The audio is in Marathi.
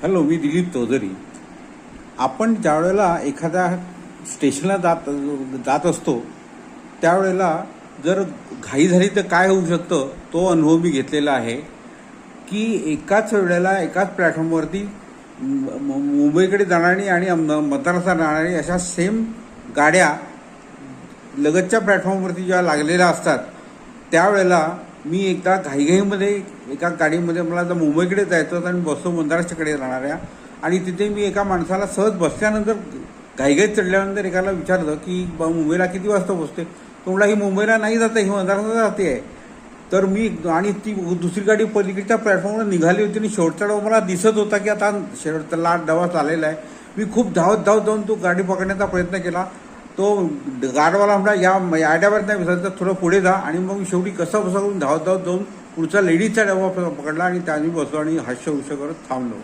हॅलो, मी दिलीप चौधरी. आपण ज्यावेळेला एखाद्या स्टेशनला जात असतो त्यावेळेला जर घाई झाली तर काय होऊ शकतं तो अनुभव मी घेतलेला आहे. की एकाच वेळेला एकाच प्लॅटफॉर्मवरती मुंबईकडे जाणारी आणि मद्रासला जाणारी अशा सेम गाड्या लगतच्या प्लॅटफॉर्मवरती जेव्हा लागलेल्या असतात त्यावेळेला मी एकदा घाईघाईमध्ये एका गाडीमध्ये मला आता मुंबईकडे जायचं होतं आणि बसतो मद्रासच्याकडे जाणाऱ्या. आणि तिथे मी एका माणसाला सहज बसल्यानंतर घाईघाईत चढल्यानंतर एकाला विचारलं की मुंबईला किती वाजता पोचते. तो म्हणला ही मुंबईला नाही जाते, ही मद्रासला जाते आहे. तर मी आणि ती दुसरी गाडी पलीकडच्या प्लॅटफॉर्मवर निघाली होती आणि शेवटचा डबा मला दिसत होता की आता शेवटचा डबा चाललेला आहे. मी खूप धावत जाऊन तो गाडी पकडण्याचा प्रयत्न केला. तो गाडवाला म्हणला या डब्यात नाही बसायचं, थोडं पुढे जा. आणि मग शेवटी कसं करून धावत जाऊन पुढचा लेडीजचा डबा पकडला आणि त्याने बसलो आणि हास्य करत थांबलो.